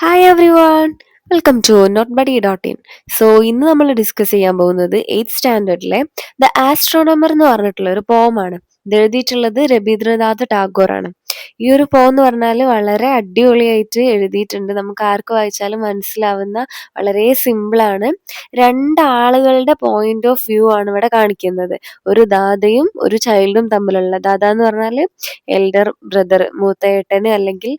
Hi everyone, welcome to നോട്ട്ബഡി.in. So ഇന്ന് നമ്മൾ ഡിസ്കസ് ചെയ്യാൻ പോകുന്നത് 8th സ്റ്റാൻഡേർഡിലെ ദ ആസ്ട്രോണമർ എന്ന് പറഞ്ഞിട്ടുള്ള ഒരു പോമാണ്. ഇത് എഴുതിയിട്ടുള്ളത് രവീന്ദ്രനാഥ് ടാഗോർ ആണ്. ഈ ഒരു പോം എന്ന് പറഞ്ഞാൽ വളരെ അടിപൊളിയായിട്ട് എഴുതിയിട്ടുണ്ട്. നമുക്ക് ആർക്ക് വായിച്ചാലും മനസ്സിലാവുന്ന വളരെ സിമ്പിളാണ്. രണ്ടാളുകളുടെ പോയിന്റ് ഓഫ് വ്യൂ ആണ് ഇവിടെ കാണിക്കുന്നത്. ഒരു ദാദയും ഒരു ചൈൽഡും തമ്മിലുള്ള, ദാദ എന്ന് പറഞ്ഞാൽ എൽഡർ ബ്രദർ, മൂത്തയേട്ടന്, അല്ലെങ്കിൽ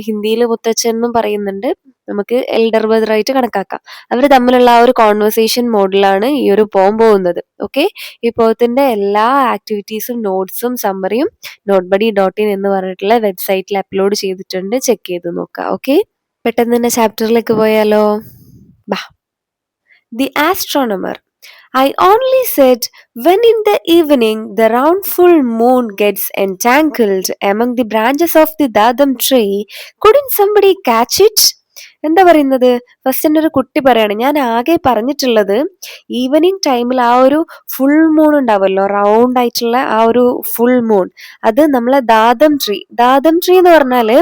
ഹിന്ദിയിൽ മുത്തച്ഛൻ എന്നും പറയുന്നുണ്ട്. നമുക്ക് എൽഡർ ബ്രദർ ആയിട്ട് കണക്കാക്കാം. അവർ തമ്മിലുള്ള ആ ഒരു കോൺവെർസേഷൻ മോഡിലാണ് ഈ ഒരു പോം പോകുന്നത്. ഓക്കെ, ഈ പോത്തിന്റെ എല്ലാ ആക്ടിവിറ്റീസും നോട്ട്സും സമ്മറിയും നോട്ട്ബഡി.in എന്ന് പറഞ്ഞിട്ടുള്ള വെബ്സൈറ്റിൽ അപ്ലോഡ് ചെയ്തിട്ടുണ്ട്. ചെക്ക് ചെയ്ത് നോക്കാം. ഓക്കെ, പെട്ടെന്ന് തന്നെ ചാപ്റ്ററിലേക്ക് പോയാലോ? ബാ. The astronomer. I only said, when in the evening the round full moon gets entangled among the branches of the dadam tree, couldn't somebody catch it? എന്താ പറയുന്നത്? ഫസ്റ്റ് ഒരു കുട്ടി പറയാണ്, ഞാൻ ആകെ പറഞ്ഞിട്ടുള്ളത് ഈവനിങ് ടൈമിൽ ആ ഒരു ഫുൾ മൂൺ ഉണ്ടാവുമല്ലോ, റൗണ്ട് ആയിട്ടുള്ള ആ ഒരു ഫുൾ മൂൺ, അത് നമ്മളെ ദാദം ട്രീ എന്ന് പറഞ്ഞാല്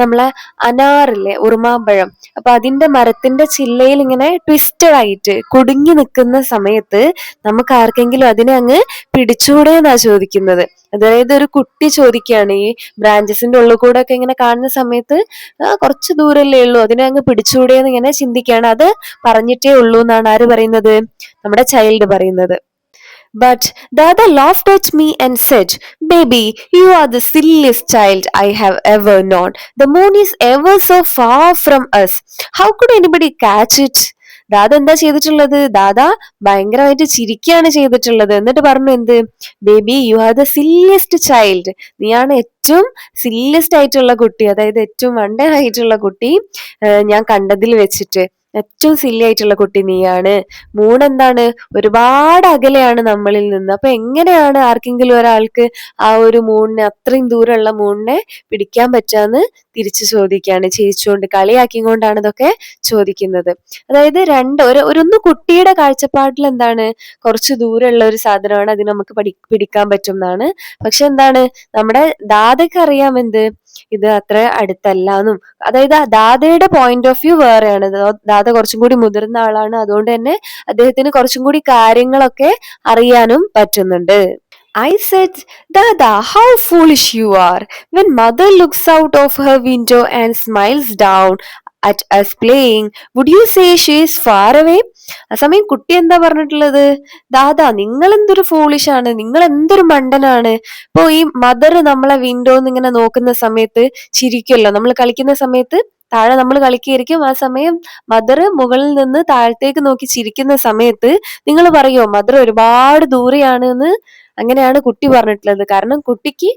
നമ്മളെ അനാറില്ലേ, ഉറുമാമ്പഴം, അപ്പൊ അതിന്റെ മരത്തിന്റെ ചില്ലയിൽ ഇങ്ങനെ ട്വിസ്റ്റഡ് ആയിട്ട് കുടുങ്ങി നിൽക്കുന്ന സമയത്ത് നമുക്ക് ആർക്കെങ്കിലും അതിനെ അങ്ങ് പിടിച്ചൂടെ എന്നാ ചോദിക്കുന്നത്. അതായത് ഒരു കുട്ടി ചോദിക്കുകയാണ്, ഈ ബ്രാഞ്ചസിന്റെ ഉള്ളിൽ കൂടെ ഒക്കെ ഇങ്ങനെ കാണുന്ന സമയത്ത് കുറച്ച് ദൂരല്ലേ ഉള്ളൂ, അതിനെ അങ്ങ് പിടിച്ചൂടെ എന്ന് ഇങ്ങനെ ചിന്തിക്കുകയാണ്. അത് പറഞ്ഞിട്ടേ ഉള്ളൂ എന്നാണ് ആര് പറയുന്നത്? നമ്മുടെ ചൈൽഡ് പറയുന്നത്. But Dada laughed at me and said, Baby, you are the silliest child I have ever known. The moon is ever so far from us. How could anybody catch it? ദാദ എന്താ ചെയ്തിട്ടുള്ളത്? ദാദ ഭയങ്കരമായിട്ട് ചിരിക്കുകയാണ് ചെയ്തിട്ടുള്ളത്. എന്നിട്ട് പറഞ്ഞു എന്ത്? Baby, you are the silliest child. നീയാണ് ഏറ്റവും silliest ആയിട്ടുള്ള കുട്ടി, അതായത് ഏറ്റവും വണ്ടനായിട്ടുള്ള കുട്ടി ഞാൻ കണ്ടതിൽ വെച്ചിട്ട്. ഏറ്റവും സില്ലി ആയിട്ടുള്ള കുട്ടി നീയാണ്. മൂൺ എന്താണ്? ഒരുപാട് അകലെയാണ് നമ്മളിൽ നിന്ന്. അപ്പൊ എങ്ങനെയാണ് ആർക്കെങ്കിലും ഒരാൾക്ക് ആ ഒരു മൂണിനെ, അത്രയും ദൂരമുള്ള മൂണിനെ പിടിക്കാൻ പറ്റാന്ന് തിരിച്ചു ചോദിക്കുകയാണ്, ചിരിച്ചുകൊണ്ട് കളിയാക്കിക്കൊണ്ടാണ് ഇതൊക്കെ ചോദിക്കുന്നത്. അതായത് ഒന്ന് കുട്ടിയുടെ കാഴ്ചപ്പാടിൽ എന്താണ്, കുറച്ച് ദൂരമുള്ള ഒരു സാധനമാണ്, അതിന് നമുക്ക് പിടിക്കാൻ പറ്റും എന്നാണ്. പക്ഷെ എന്താണ്, നമ്മുടെ ദാദയ്ക്ക് അറിയാം എന്ത്, ഇത് അത്ര അടുത്തല്ലാന്നും. അതായത് ദാദയുടെ പോയിന്റ് ഓഫ് വ്യൂ വേറെയാണ്. ദാദ കുറച്ചും കൂടി മുതിർന്ന ആളാണ്, അതുകൊണ്ട് തന്നെ അദ്ദേഹത്തിന് കുറച്ചും കൂടി കാര്യങ്ങളൊക്കെ അറിയാനും പറ്റുന്നുണ്ട്. I said, Dada, how foolish you are. When mother looks out of her window and smiles down at us playing, would you say she is far away? ആ സമയം കുട്ടി എന്താ പറഞ്ഞിട്ടുള്ളത്? ദാദാ, നിങ്ങൾ എന്തൊരു ഫോളിഷ് ആണ്, നിങ്ങൾ എന്തൊരു മണ്ടനാണ്. ഇപ്പൊ ഈ മദർ നമ്മളെ വിൻഡോന്ന് ഇങ്ങനെ നോക്കുന്ന സമയത്ത് ചിരിക്കുമല്ലോ, നമ്മൾ കളിക്കുന്ന സമയത്ത് താഴെ നമ്മൾ കളിക്കുകയായിരിക്കും. ആ സമയം മദർ മുകളിൽ നിന്ന് താഴത്തേക്ക് നോക്കി ചിരിക്കുന്ന സമയത്ത് നിങ്ങൾ പറയോ മദർ ഒരുപാട് ദൂരെയാണ് എന്ന്? അങ്ങനെയാണ് കുട്ടി പറഞ്ഞിട്ടുള്ളത്. കാരണം കുട്ടിക്ക്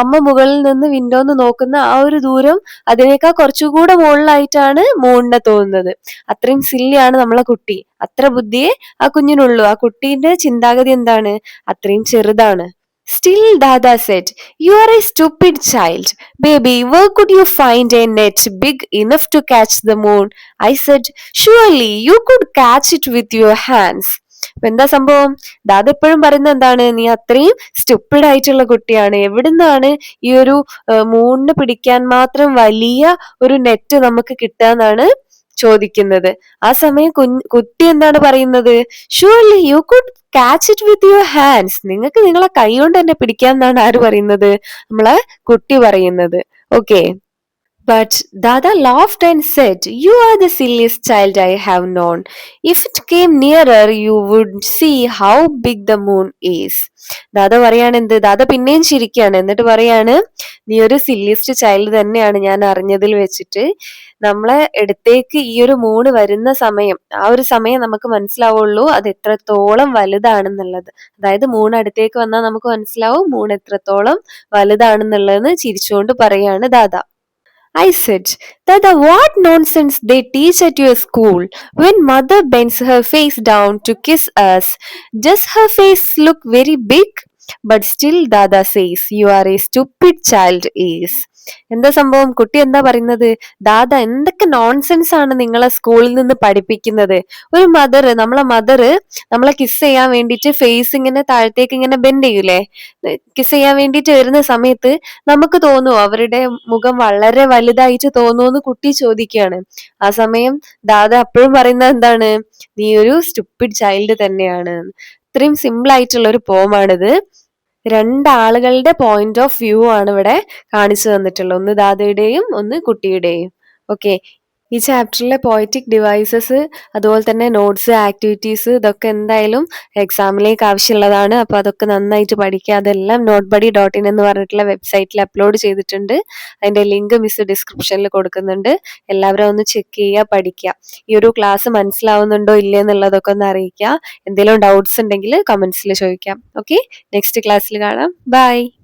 അമ്മ മുകളിൽ നിന്ന് വിൻഡോന്ന് നോക്കുന്ന ആ ഒരു ദൂരം അതിനേക്കാൾ കുറച്ചുകൂടെ മുകളിലായിട്ടാണ് മൂണിനെ തോന്നുന്നത്. അത്രയും സില്ലിയാണ് നമ്മളെ കുട്ടി. അത്ര ബുദ്ധിയെ ആ കുഞ്ഞിനുള്ളൂ. ആ കുട്ടീന്റെ ചിന്താഗതി എന്താണ്? അത്രയും ചെറുതാണ്. Still, Dada said, You are a stupid child. Baby, where could you find a net big enough to catch the moon? I said, Surely you could catch it with your hands. അപ്പൊ എന്താ സംഭവം? ദാദ എപ്പോഴും പറയുന്നത് എന്താണ്? നീ അത്രയും stupid ആയിട്ടുള്ള കുട്ടിയാണ്. എവിടുന്നാണ് ഈ ഒരു മൂണിന് പിടിക്കാൻ മാത്രം വലിയ ഒരു നെറ്റ് നമുക്ക് കിട്ടാന്നാണ് ചോദിക്കുന്നത്. ആ സമയം കുട്ടി എന്താണ് പറയുന്നത്? Surely you could catch it with your hands. നിങ്ങൾക്ക് നിങ്ങളെ കൈ കൊണ്ട് തന്നെ പിടിക്കാമെന്നാണ് ആര് പറയുന്നത്? നമ്മളെ കുട്ടി പറയുന്നത്. Okay. But Dada laughed and said, You are the silliest child I have known. If it came nearer, you would see how big the moon is. ദാദ പറയാണ് എന്ത്? ദാദ പിന്നെയും ചിരിക്കുകയാണ്. എന്നിട്ട് പറയാണ്, നീ ഒരു സില്ലിയസ്റ്റ് ചൈൽഡ് തന്നെയാണ് ഞാൻ അറിഞ്ഞതിൽ വെച്ചിട്ട്. നമ്മളെ അടുത്തേക്ക് ഈ ഒരു മൂണ് വരുന്ന സമയം, ആ ഒരു സമയം നമുക്ക് മനസ്സിലാവുള്ളൂ അത് എത്രത്തോളം വലുതാണെന്നുള്ളത്. അതായത് മൂൺ അടുത്തേക്ക് വന്നാൽ നമുക്ക് മനസ്സിലാവും മൂൺ എത്രത്തോളം വലുതാണെന്നുള്ളതെന്ന് ചിരിച്ചുകൊണ്ട് പറയാണ് ദാദ. I said, Dada, what nonsense they teach at your school. When mother bends her face down to kiss us, does her face look very big? But still Dada says, You are a stupid child is. എന്താ സംഭവം? കുട്ടി എന്താ പറയുന്നത്? ദാദ എന്തൊക്കെ nonsense ആണ് നിങ്ങളെ സ്കൂളിൽ നിന്ന് പഠിപ്പിക്കുന്നത്? ഒരു നമ്മളെ മദർ നമ്മളെ കിസ് ചെയ്യാൻ വേണ്ടിയിട്ട് ഫേസ് ഇങ്ങനെ താഴത്തേക്ക് ഇങ്ങനെ ബെൻഡ് ചെയ്യൂലേ? കിസ് ചെയ്യാൻ വേണ്ടിയിട്ട് വരുന്ന സമയത്ത് നമുക്ക് തോന്നുവോ അവരുടെ മുഖം വളരെ വലുതായിട്ട് തോന്നുവോന്ന് കുട്ടി ചോദിക്കുകയാണ്. ആ സമയം ദാദ അപ്പോഴും പറയുന്നത് എന്താണ്? നീ ഒരു സ്റ്റുപ്പിഡ് ചൈൽഡ് തന്നെയാണ്. ഇത്രയും സിമ്പിൾ ആയിട്ടുള്ള ഒരു പോമാണിത്. രണ്ടാളുകളുടെ പോയിന്റ് ഓഫ് വ്യൂ ആണ് ഇവിടെ കാണിച്ചു തന്നിട്ടുള്ളത്. ഒന്ന് ദാദയുടെയും ഒന്ന് കുട്ടിയുടെയും. ഓക്കെ. ഈ ചാപ്റ്ററിലെ പോയറ്റിക് ഡിവൈസസ് അതുപോലെ തന്നെ നോട്ട്സ്, ആക്ടിവിറ്റീസ് ഇതൊക്കെ എന്തായാലും എക്സാമിലേക്ക് ആവശ്യമുള്ളതാണ്. അപ്പൊ അതൊക്കെ നന്നായിട്ട് പഠിക്കുക. അതെല്ലാം notebuddy.in എന്ന് പറഞ്ഞിട്ടുള്ള വെബ്സൈറ്റിൽ അപ്ലോഡ് ചെയ്തിട്ടുണ്ട്. അതിന്റെ ലിങ്ക് മിസ് ഡിസ്ക്രിപ്ഷനിൽ കൊടുക്കുന്നുണ്ട്. എല്ലാവരും ഒന്ന് ചെക്ക് ചെയ്യുക, പഠിക്കുക. ഈ ഒരു ക്ലാസ് മനസ്സിലാവുന്നുണ്ടോ ഇല്ലേ എന്നുള്ളതൊക്കെ ഒന്ന് അറിയിക്കുക. എന്തെങ്കിലും ഡൗട്ട്സ് ഉണ്ടെങ്കിൽ കമന്റ്സിൽ ചോദിക്കാം. ഓക്കെ, നെക്സ്റ്റ് ക്ലാസ്സിൽ കാണാം. ബൈ.